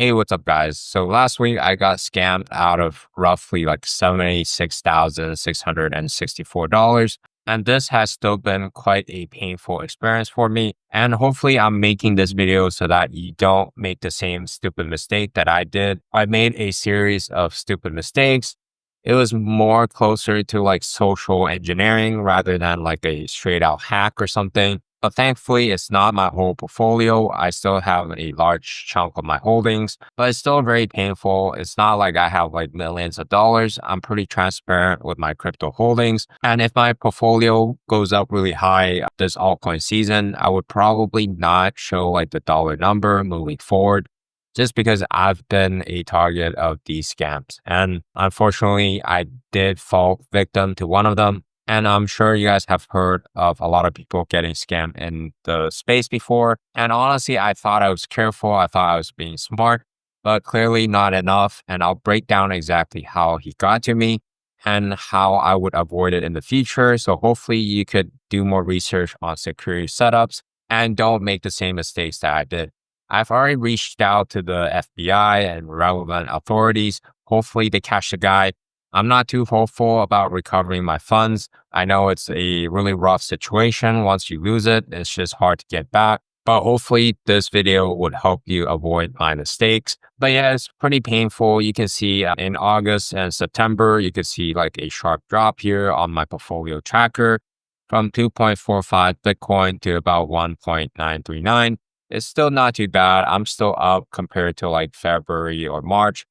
Hey, what's up, guys? So last week I got scammed out of roughly like $76,664. And this has still been quite a painful experience for me. And hopefully I'm making this video so that you don't make the same stupid mistake that I did. I made a series of stupid mistakes. It was more closer to like social engineering rather than like a straight out hack or something. But thankfully, it's not my whole portfolio. I still have a large chunk of my holdings, but it's still very painful. It's not like I have like millions of dollars. I'm pretty transparent with my crypto holdings. And if my portfolio goes up really high this altcoin season, I would probably not show like the dollar number moving forward, just because I've been a target of these scams. And unfortunately, I did fall victim to one of them. And I'm sure you guys have heard of a lot of people getting scammed in the space before. And honestly, I thought I was careful. I thought I was being smart, but clearly not enough. And I'll break down exactly how he got to me and how I would avoid it in the future. So hopefully you could do more research on security setups and don't make the same mistakes that I did. I've already reached out to the FBI and relevant authorities. Hopefully they catch the guy. I'm not too hopeful about recovering my funds. I know it's a really rough situation. Once you lose it, it's just hard to get back. But hopefully this video would help you avoid my mistakes. But yeah, it's pretty painful. You can see in August and September, you could see like a sharp drop here on my portfolio tracker from 2.45 Bitcoin to about 1.939. It's still not too bad. I'm still up compared to like February or March,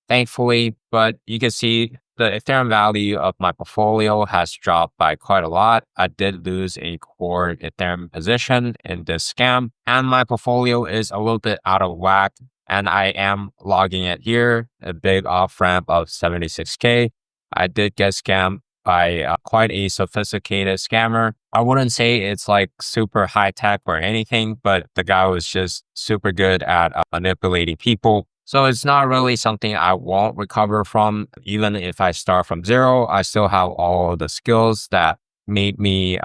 thankfully, but you can see the Ethereum value of my portfolio has dropped by quite a lot. I did lose a core Ethereum position in this scam, and my portfolio is a little bit out of whack. And I am logging it here, a big off ramp of 76K. I did get scammed by quite a sophisticated scammer. I wouldn't say it's like super high tech or anything, but the guy was just super good at manipulating people. So it's not really something I won't recover from. Even if I start from zero, I still have all the skills that made me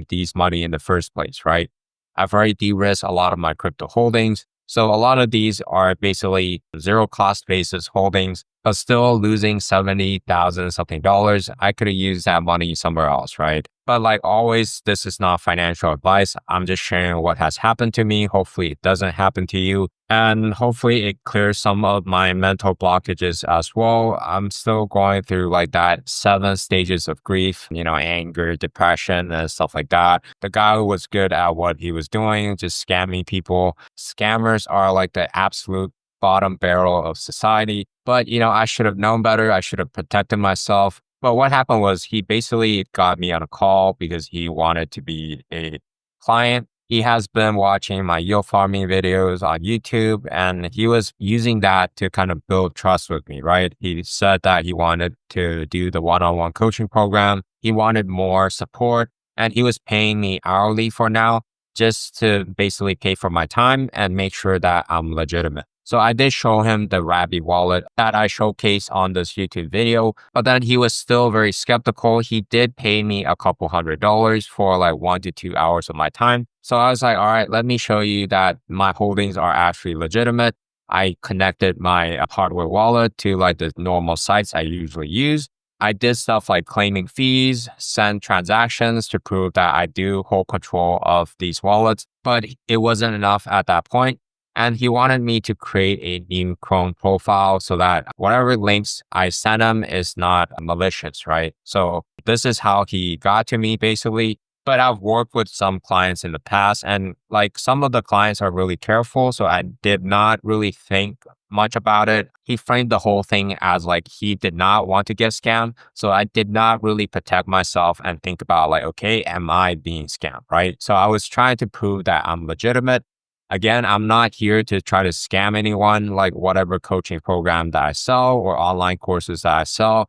these money in the first place, right? I've already de-risked a lot of my crypto holdings. So a lot of these are basically zero cost basis holdings, but still losing 70,000 something dollars. I could have used that money somewhere else, right? But like always, this is not financial advice. I'm just sharing what has happened to me. Hopefully it doesn't happen to you. And hopefully it clears some of my mental blockages as well. I'm still going through like that 7 stages of grief, anger, depression, and stuff like that. The guy was good at what he was doing, just scamming people. Scammers are like the absolute bottom barrel of society. But, I should have known better. I should have protected myself. But what happened was he basically got me on a call because he wanted to be a client. He has been watching my yield farming videos on YouTube, and he was using that to kind of build trust with me, right? He said that he wanted to do the one-on-one coaching program. He wanted more support, and he was paying me hourly for now just to basically pay for my time and make sure that I'm legitimate. So I did show him the Rabby wallet that I showcased on this YouTube video, but then he was still very skeptical. He did pay me a couple $100s for like 1 to 2 hours of my time. So I was like, all right, let me show you that my holdings are actually legitimate. I connected my hardware wallet to like the normal sites I usually use. I did stuff like claiming fees, send transactions to prove that I do hold control of these wallets, but it wasn't enough at that point. And he wanted me to create a new Chrome profile so that whatever links I send him is not malicious, right? So this is how he got to me basically. But I've worked with some clients in the past, and like some of the clients are really careful. So I did not really think much about it. He framed the whole thing as like he did not want to get scammed. So I did not really protect myself and think about like, okay, am I being scammed, right? So I was trying to prove that I'm legitimate. Again, I'm not here to try to scam anyone, like whatever coaching program that I sell or online courses that I sell.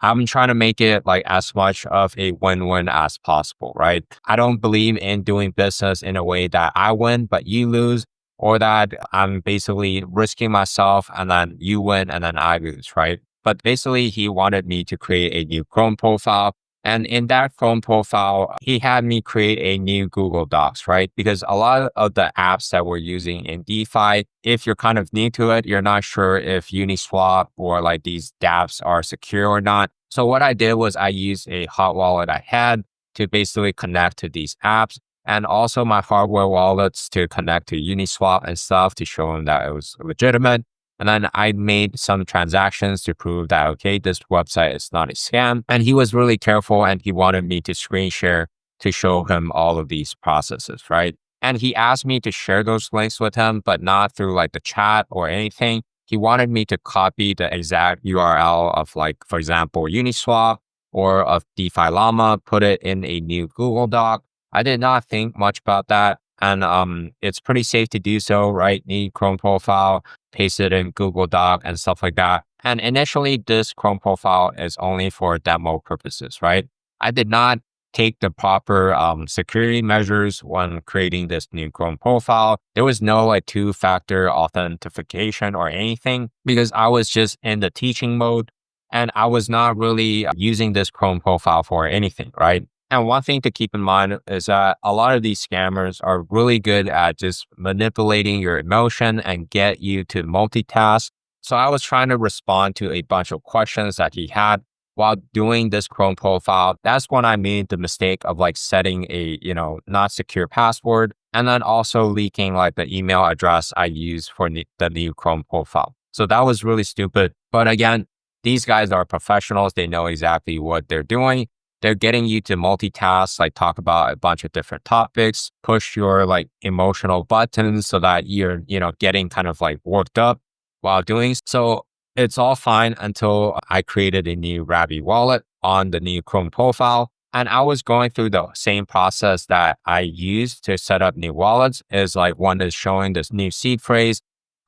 I'm trying to make it like as much of a win-win as possible, right? I don't believe in doing business in a way that I win, but you lose, or that I'm basically risking myself and then you win and then I lose, right? But basically he wanted me to create a new Chrome profile. And in that Chrome profile, he had me create a new Google Docs, right? Because a lot of the apps that we're using in DeFi, if you're kind of new to it, you're not sure if Uniswap or like these dApps are secure or not. So what I did was I used a hot wallet I had to basically connect to these apps, and also my hardware wallets to connect to Uniswap and stuff to show him that it was legitimate. And then I made some transactions to prove that, okay, this website is not a scam. And he was really careful and he wanted me to screen share to show him all of these processes, right? And he asked me to share those links with him, but not through like the chat or anything. He wanted me to copy the exact URL of like, for example, Uniswap or of DeFi Llama, put it in a new Google Doc. I did not think much about that. And it's pretty safe to do so, right? Need Chrome profile, paste it in Google Doc and stuff like that. And initially, this Chrome profile is only for demo purposes, right? I did not take the proper security measures when creating this new Chrome profile. There was no like two-factor authentication or anything because I was just in the teaching mode and I was not really using this Chrome profile for anything, right? And one thing to keep in mind is that a lot of these scammers are really good at just manipulating your emotion and get you to multitask. So I was trying to respond to a bunch of questions that he had while doing this Chrome profile. That's when I made the mistake of like setting a, not secure password and then also leaking like the email address I use for the new Chrome profile. So that was really stupid. But again, these guys are professionals. They know exactly what they're doing. They're getting you to multitask, like talk about a bunch of different topics, push your like emotional buttons so that you're, getting kind of like worked up while doing. So it's all fine until I created a new Rabby wallet on the new Chrome profile. And I was going through the same process that I used to set up new wallets is like one is showing this new seed phrase.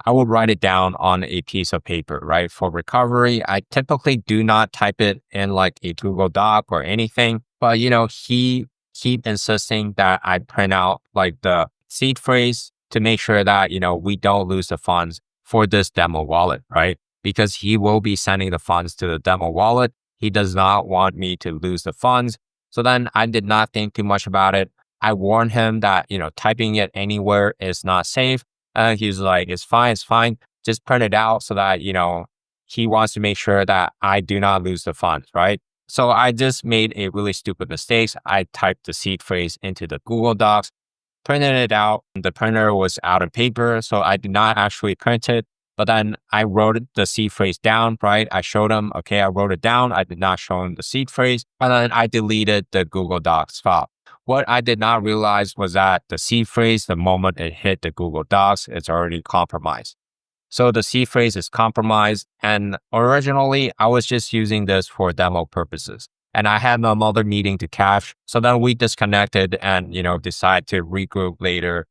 I would write it down on a piece of paper, right? For recovery, I typically do not type it in like a Google Doc or anything, but he keep insisting that I print out like the seed phrase to make sure that, we don't lose the funds for this demo wallet, right? Because he will be sending the funds to the demo wallet. He does not want me to lose the funds. So then I did not think too much about it. I warned him that, typing it anywhere is not safe. He's like, it's fine. Just print it out so that, he wants to make sure that I do not lose the funds, right? So I just made a really stupid mistake. I typed the seed phrase into the Google Docs, printed it out. The printer was out of paper, so I did not actually print it. But then I wrote the seed phrase down, right? I showed him, okay, I wrote it down. I did not show him the seed phrase. And then I deleted the Google Docs file. What I did not realize was that the seed phrase, the moment it hit the Google Docs, it's already compromised. So the seed phrase is compromised. And originally, I was just using this for demo purposes. And I had another meeting to catch. So then we disconnected and, decided to regroup later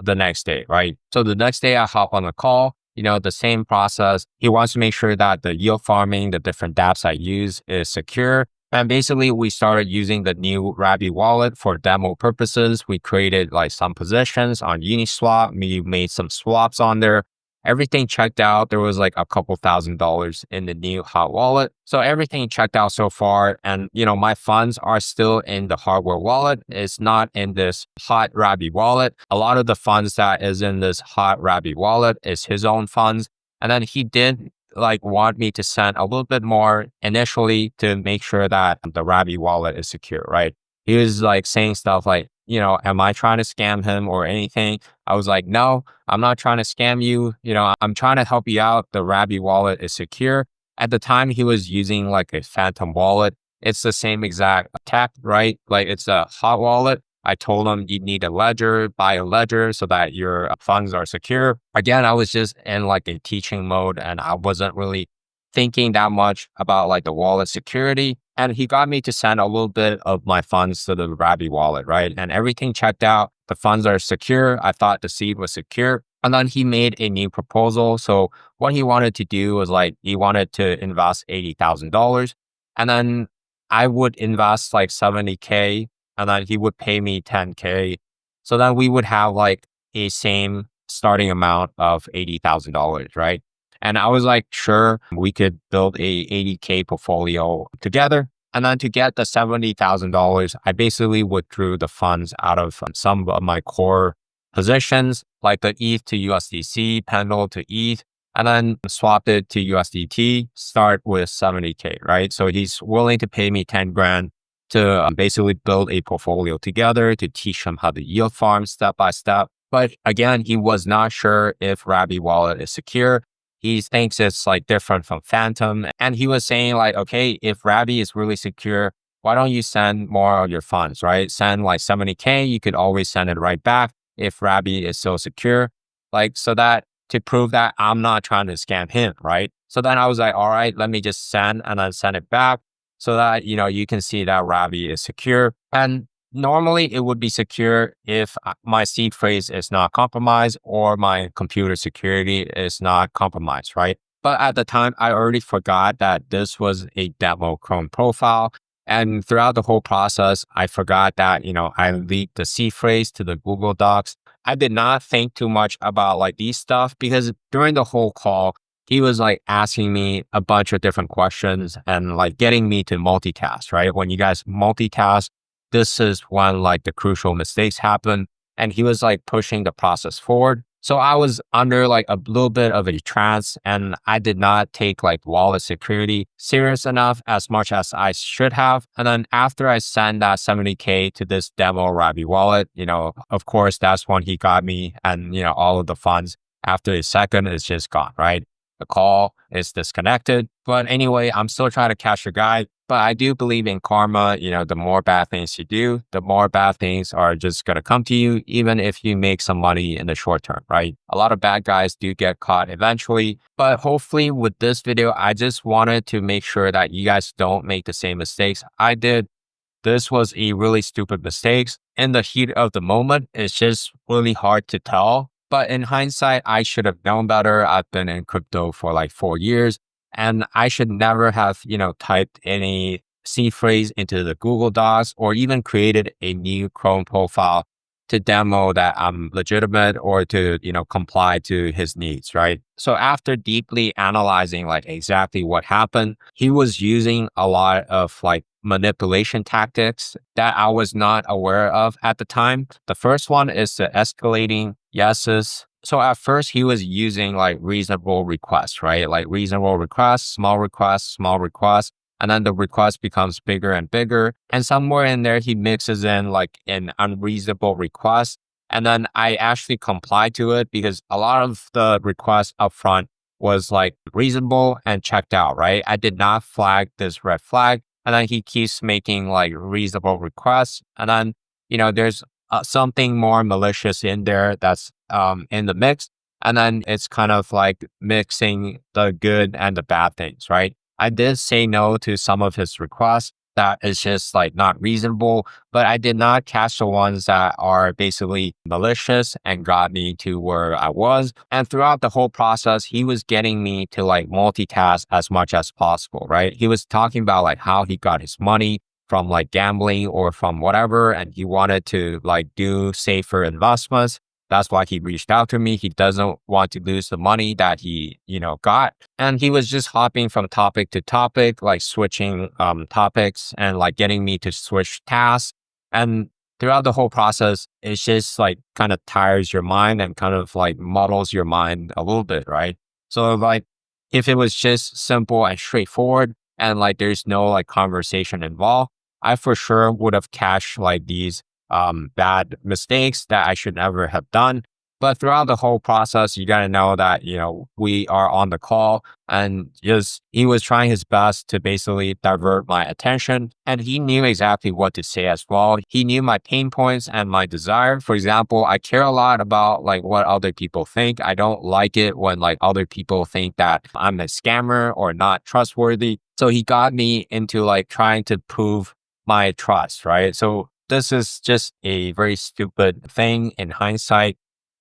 the next day, right? So the next day I hop on a call, the same process. He wants to make sure that the yield farming, the different dApps I use is secure. And basically we started using the new Rabby wallet for demo purposes. We created like some positions on Uniswap. We made some swaps on there. Everything checked out. There was like a couple $1,000s in the new hot wallet. So everything checked out so far. And, my funds are still in the hardware wallet. It's not in this hot Rabby wallet. A lot of the funds that is in this hot Rabby wallet is his own funds. And then he did like want me to send a little bit more initially to make sure that the Rabby wallet is secure, right? He was like saying stuff like, am I trying to scam him or anything? I was like, no, I'm not trying to scam you. I'm trying to help you out. The Rabby wallet is secure. At the time, he was using like a phantom wallet. It's the same exact tech, right? Like it's a hot wallet. I told him you need a ledger, buy a ledger so that your funds are secure. Again, I was just in like a teaching mode and I wasn't really thinking that much about like the wallet security. And he got me to send a little bit of my funds to the Rabby wallet, right? And everything checked out. The funds are secure. I thought the seed was secure. And then he made a new proposal. So what he wanted to do was like, he wanted to invest $80,000. And then I would invest like 70K and then he would pay me 10K. So then we would have like a same starting amount of $80,000, right? And I was like, sure, we could build a 80K portfolio together. And then to get the $70,000, I basically withdrew the funds out of some of my core positions, like the ETH to USDC, Pendle to ETH, and then swapped it to USDT, start with 70K, right? So he's willing to pay me 10 grand to basically build a portfolio together to teach him how to yield farm step by step. But again, he was not sure if Rabby wallet is secure. He thinks it's like different from Phantom. And he was saying like, okay, if Rabby is really secure, why don't you send more of your funds, right? Send like 70K, you could always send it right back if Rabby is so secure. Like, so that to prove that I'm not trying to scam him, right? So then I was like, all right, let me just send and then send it back so that, you can see that Rabby is secure. And normally it would be secure if my seed phrase is not compromised or my computer security is not compromised, right? But at the time, I already forgot that this was a demo Chrome profile. And throughout the whole process, I forgot that, I leaked the seed phrase to the Google Docs. I did not think too much about like these stuff because during the whole call, he was like asking me a bunch of different questions and like getting me to multitask, right? When you guys multitask, this is when like the crucial mistakes happen. And he was like pushing the process forward. So I was under like a little bit of a trance and I did not take like wallet security serious enough as much as I should have. And then after I sent that 70K to this demo Rabby wallet, of course, that's when he got me and, all of the funds after a second is just gone, right? The call is disconnected. But anyway, I'm still trying to catch the guy. But I do believe in karma. The more bad things you do, the more bad things are just going to come to you, even if you make some money in the short term, right? A lot of bad guys do get caught eventually. But hopefully with this video, I just wanted to make sure that you guys don't make the same mistakes I did. This was a really stupid mistake. In the heat of the moment, it's just really hard to tell. But in hindsight, I should have known better. I've been in crypto for like 4 years and I should never have, typed any seed phrase into the Google Docs or even created a new Chrome profile to demo that I'm legitimate or to, comply to his needs, right? So after deeply analyzing like exactly what happened, he was using a lot of like manipulation tactics that I was not aware of at the time. The first one is the escalating yeses. So at first he was using like reasonable requests, right? Like reasonable requests, small requests, small requests. And then the request becomes bigger and bigger. And somewhere in there, he mixes in like an unreasonable request. And then I actually complied to it because a lot of the requests upfront was like reasonable and checked out, right? I did not flag this red flag. And then he keeps making like reasonable requests. And then, there's something more malicious in there that's in the mix. And then it's kind of like mixing the good and the bad things, right? I did say no to some of his requests that is just like not reasonable, but I did not catch the ones that are basically malicious and got me to where I was. And throughout the whole process, he was getting me to like multitask as much as possible, right? He was talking about like how he got his money from like gambling or from whatever, and he wanted to like do safer investments. That's why he reached out to me. He doesn't want to lose the money that he, got. And he was just hopping from topic to topic, like switching topics and like getting me to switch tasks. And throughout the whole process, it's just like kind of tires your mind and kind of like muddles your mind a little bit, right? So like if it was just simple and straightforward and like there's no like conversation involved, I for sure would have catched like these bad mistakes that I should never have done. But throughout the whole process, you got to know that, we are on the call and just he was trying his best to basically divert my attention. And he knew exactly what to say as well. He knew my pain points and my desire. For example, I care a lot about like what other people think. I don't like it when like other people think that I'm a scammer or not trustworthy. So he got me into like trying to prove my trust, right? So this is just a very stupid thing in hindsight.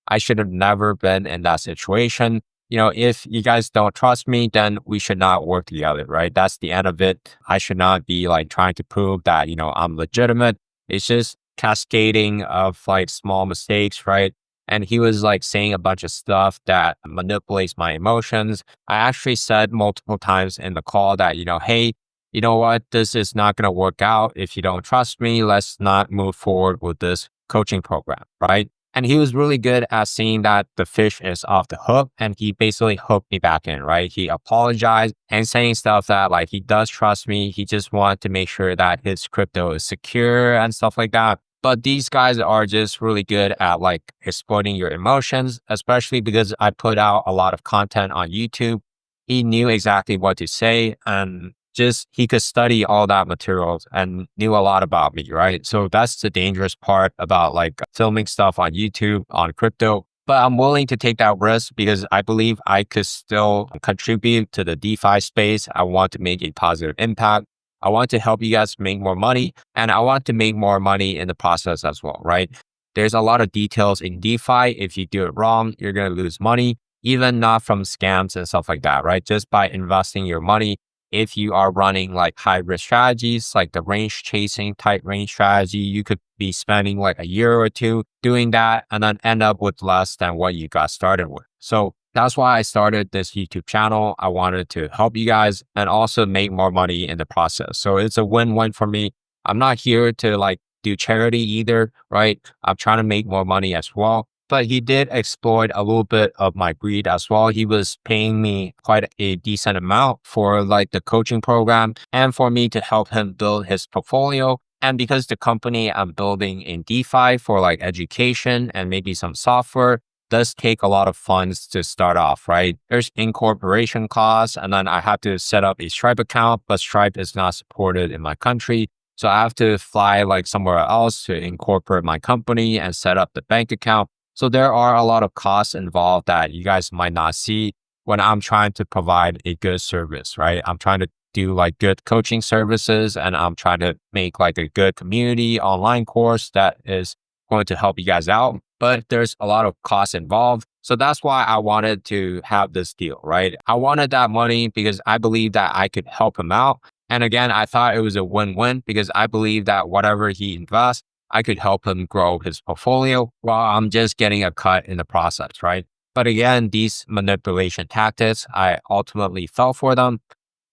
I should have never been in that situation. If you guys don't trust me, then we should not work together, right? That's the end of it. I should not be like trying to prove that, I'm legitimate. It's just cascading of like small mistakes, right? And he was like saying a bunch of stuff that manipulates my emotions. I actually said multiple times in the call that, hey, you know what, this is not going to work out. If you don't trust me, let's not move forward with this coaching program, right? And he was really good at seeing that the fish is off the hook, and he basically hooked me back in, right? He apologized and saying stuff that like he does trust me. He just wanted to make sure that his crypto is secure and stuff like that. But these guys are just really good at like exploiting your emotions, especially because I put out a lot of content on YouTube. He knew exactly what to say, and just he could study all that materials and knew a lot about me, right? So that's the dangerous part about like filming stuff on YouTube on crypto. But I'm willing to take that risk because I believe I could still contribute to the DeFi space. I want to make a positive impact. I want to help you guys make more money, and I want to make more money in the process as well, right? There's a lot of details in DeFi. If you do it wrong, you're going to lose money, even not from scams and stuff like that, right? Just by investing your money. If you are running like high risk strategies, like the range chasing type range strategy, you could be spending like a year or two doing that and then end up with less than what you got started with. So that's why I started this YouTube channel. I wanted to help you guys and also make more money in the process. So it's a win-win for me. I'm not here to like do charity either, right? I'm trying to make more money as well. But he did exploit a little bit of my greed as well. He was paying me quite a decent amount for like the coaching program and for me to help him build his portfolio. And because the company I'm building in DeFi for like education and maybe some software does take a lot of funds to start off, right? There's incorporation costs, and then I have to set up a Stripe account, but Stripe is not supported in my country. So I have to fly like somewhere else to incorporate my company and set up the bank account. So there are a lot of costs involved that you guys might not see when I'm trying to provide a good service, right? I'm trying to do like good coaching services, and I'm trying to make like a good community online course that is going to help you guys out. But there's a lot of costs involved. So that's why I wanted to have this deal, right? I wanted that money because I believe that I could help him out. And again, I thought it was a win-win because I believe that whatever he invests, I could help him grow his portfolio while I'm just getting a cut in the process, right? But again, these manipulation tactics, I ultimately fell for them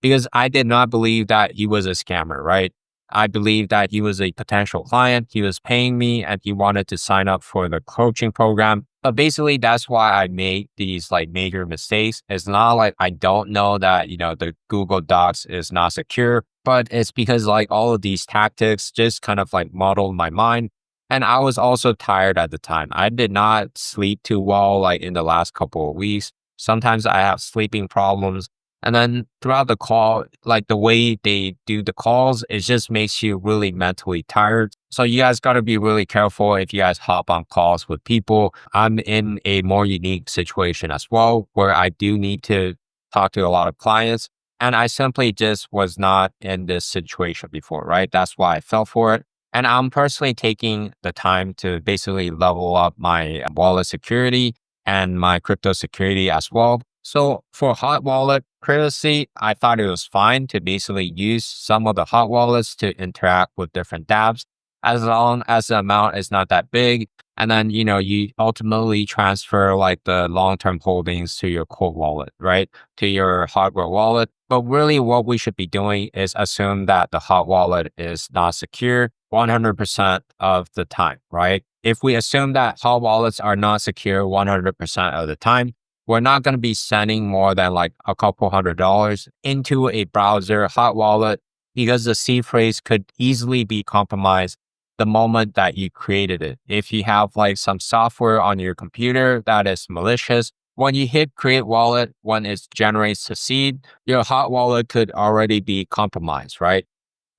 because I did not believe that he was a scammer, right? I believed that he was a potential client. He was paying me and he wanted to sign up for the coaching program. But basically, that's why I made these like major mistakes. It's not like I don't know that, the Google Docs is not secure, but it's because like all of these tactics just kind of like muddled my mind. And I was also tired at the time. I did not sleep too well like in the last couple of weeks. Sometimes I have sleeping problems. And then throughout the call, like the way they do the calls, it just makes you really mentally tired. So you guys got to be really careful if you guys hop on calls with people. I'm in a more unique situation as well, where I do need to talk to a lot of clients. And I simply just was not in this situation before, right? That's why I fell for it. And I'm personally taking the time to basically level up my wallet security and my crypto security as well. So for hot wallet, previously, I thought it was fine to basically use some of the hot wallets to interact with different dApps as long as the amount is not that big. And then, you ultimately transfer like the long-term holdings to your cold wallet, right? To your hardware wallet. But really what we should be doing is assume that the hot wallet is not secure 100% of the time, right? If we assume that hot wallets are not secure 100% of the time, we're not going to be sending more than like a couple $100 into a browser hot wallet because the seed phrase could easily be compromised the moment that you created it. If you have like some software on your computer that is malicious, when you hit create wallet, when it generates the seed, your hot wallet could already be compromised, right?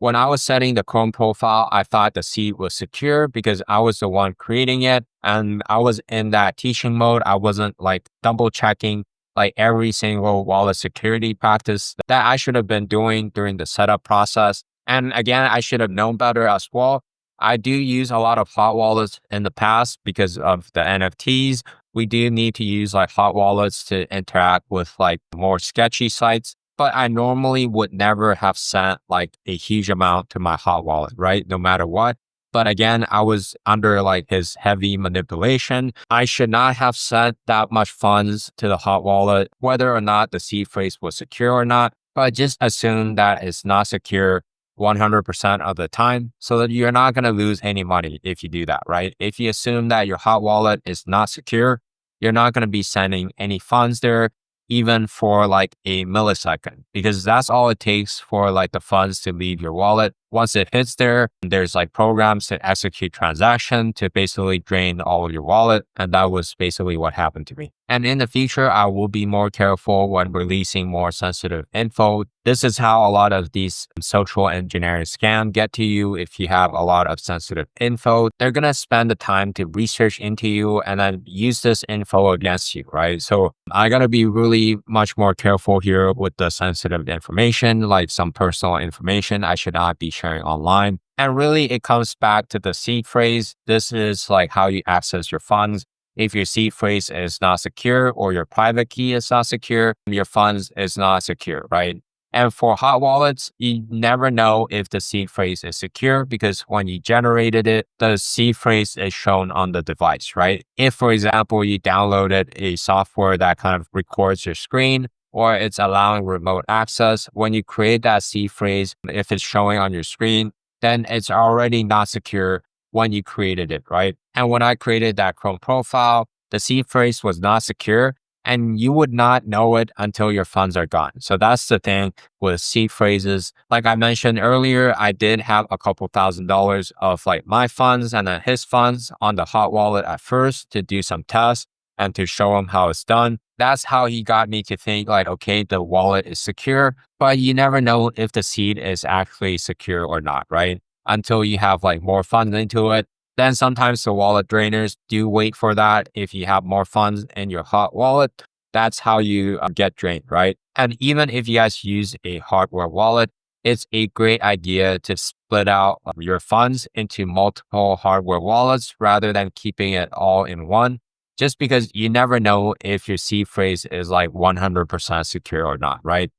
When I was setting the Chrome profile, I thought the seed was secure because I was the one creating it. And I was in that teaching mode. I wasn't like double checking like every single wallet security practice that I should have been doing during the setup process. And again, I should have known better as well. I do use a lot of hot wallets in the past because of the NFTs. We do need to use like hot wallets to interact with like more sketchy sites. But I normally would never have sent like a huge amount to my hot wallet, right? No matter what. But again, I was under like his heavy manipulation. I should not have sent that much funds to the hot wallet, whether or not the seed phrase was secure or not. but just assume that it's not secure 100% of the time so that you're not going to lose any money if you do that, right? If you assume that your hot wallet is not secure, you're not going to be sending any funds there, even for like a millisecond, because that's all it takes for like the funds to leave your wallet. Once it hits there, there's like programs to execute transaction to basically drain all of your wallet. And that was basically what happened to me. And in the future, I will be more careful when releasing more sensitive info. This is how a lot of these social engineering scams get to you. If you have a lot of sensitive info, they're going to spend the time to research into you and then use this info against you, right? So I got to be really much more careful here with the sensitive information, like some personal information I should not be sharing online. And really, it comes back to the seed phrase. This is like how you access your funds. If your seed phrase is not secure or your private key is not secure, your funds is not secure, right? And for hot wallets, you never know if the seed phrase is secure because when you generated it, the seed phrase is shown on the device, right? If, for example, you downloaded a software that kind of records your screen or it's allowing remote access, when you create that seed phrase, if it's showing on your screen, then it's already not secure when you created it, right? And when I created that Chrome profile, the seed phrase was not secure and you would not know it until your funds are gone. So that's the thing with seed phrases. Like I mentioned earlier, I did have a couple $1,000s of like my funds and then his funds on the hot wallet at first to do some tests and to show him how it's done. That's how he got me to think like, okay, the wallet is secure, but you never know if the seed is actually secure or not, right? Until you have like more funds into it. Then sometimes the wallet drainers do wait for that. If you have more funds in your hot wallet, that's how you get drained, right? And even if you guys use a hardware wallet, it's a great idea to split out your funds into multiple hardware wallets rather than keeping it all in one, just because you never know if your seed phrase is like 100% secure or not, right?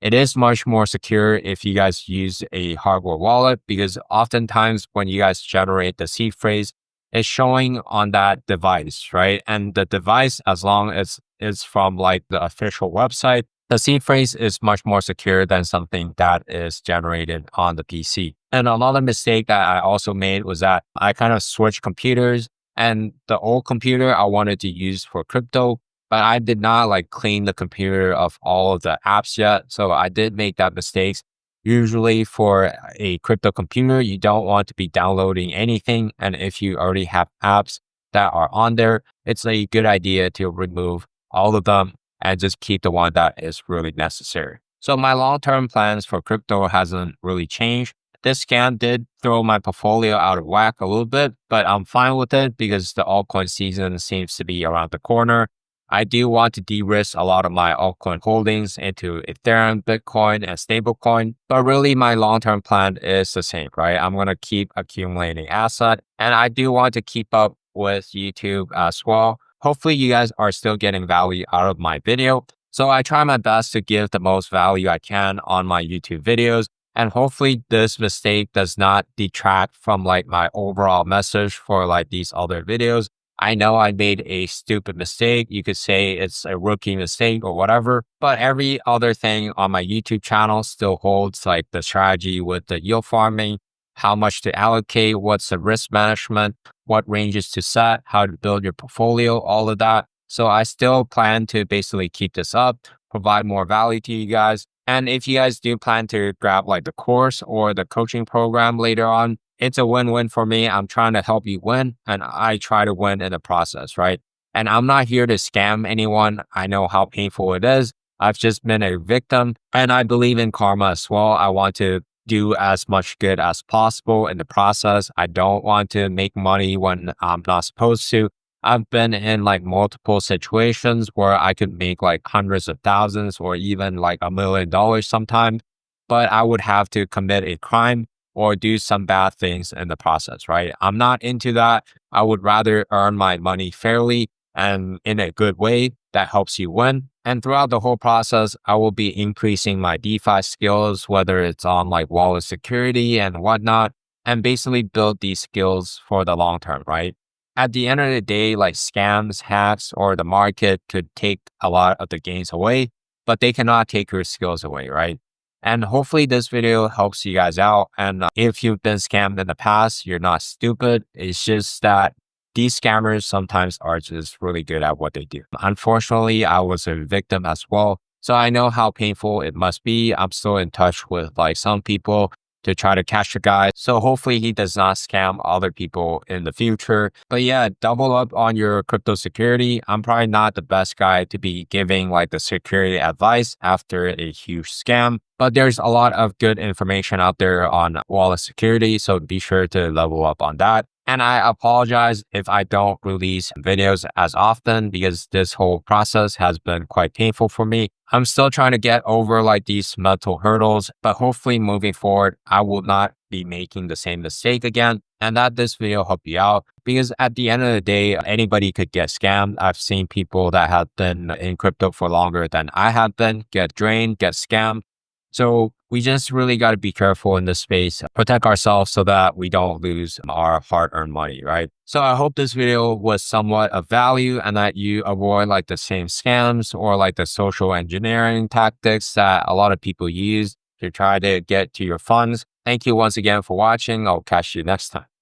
It is much more secure if you guys use a hardware wallet because oftentimes when you guys generate the seed phrase, it's showing on that device, right? And the device, as long as it's from like the official website, the seed phrase is much more secure than something that is generated on the PC. And another mistake that I also made was that I kind of switched computers and the old computer I wanted to use for crypto, but I did not like clean the computer of all of the apps yet. So I did make that mistake. Usually for a crypto computer, you don't want to be downloading anything. And if you already have apps that are on there, it's a good idea to remove all of them and just keep the one that is really necessary. So my long-term plans for crypto hasn't really changed. This scam did throw my portfolio out of whack a little bit, but I'm fine with it because the altcoin season seems to be around the corner. I do want to de-risk a lot of my altcoin holdings into Ethereum, Bitcoin, and stablecoin, but really my long-term plan is the same, right? I'm going to keep accumulating asset and I do want to keep up with YouTube as well. Hopefully you guys are still getting value out of my video. So I try my best to give the most value I can on my YouTube videos. And hopefully this mistake does not detract from like my overall message for like these other videos. I know I made a stupid mistake. You could say it's a rookie mistake or whatever, but every other thing on my YouTube channel still holds, like the strategy with the yield farming, how much to allocate, what's the risk management, what ranges to set, how to build your portfolio, all of that. So I still plan to basically keep this up, provide more value to you guys. And if you guys do plan to grab like the course or the coaching program later on, it's a win-win for me. I'm trying to help you win and I try to win in the process, right? And I'm not here to scam anyone. I know how painful it is. I've just been a victim and I believe in karma as well. I want to do as much good as possible in the process. I don't want to make money when I'm not supposed to. I've been in like multiple situations where I could make like hundreds of thousands or even like $1 million sometimes, but I would have to commit a crime or do some bad things in the process, right? I'm not into that. I would rather earn my money fairly and in a good way that helps you win. And throughout the whole process, I will be increasing my DeFi skills, whether it's on like wallet security and whatnot, and basically build these skills for the long term, right? At the end of the day, like scams, hacks, or the market could take a lot of the gains away, but they cannot take your skills away, right? And hopefully this video helps you guys out. And if you've been scammed in the past, you're not stupid. It's just that these scammers sometimes are just really good at what they do. Unfortunately, I was a victim as well. So I know how painful it must be. I'm still in touch with like some people to try to catch the guy. So hopefully he does not scam other people in the future. But yeah, double up on your crypto security. I'm probably not the best guy to be giving like the security advice after a huge scam, but there's a lot of good information out there on wallet security. So be sure to level up on that. And I apologize if I don't release videos as often because this whole process has been quite painful for me. I'm still trying to get over like these mental hurdles, but hopefully moving forward, I will not be making the same mistake again. And that this video helped you out because at the end of the day, anybody could get scammed. I've seen people that have been in crypto for longer than I have been get drained, get scammed. So we just really got to be careful in this space, protect ourselves so that we don't lose our hard-earned money, right? So I hope this video was somewhat of value and that you avoid like the same scams or like the social engineering tactics that a lot of people use to try to get to your funds. Thank you once again for watching. I'll catch you next time.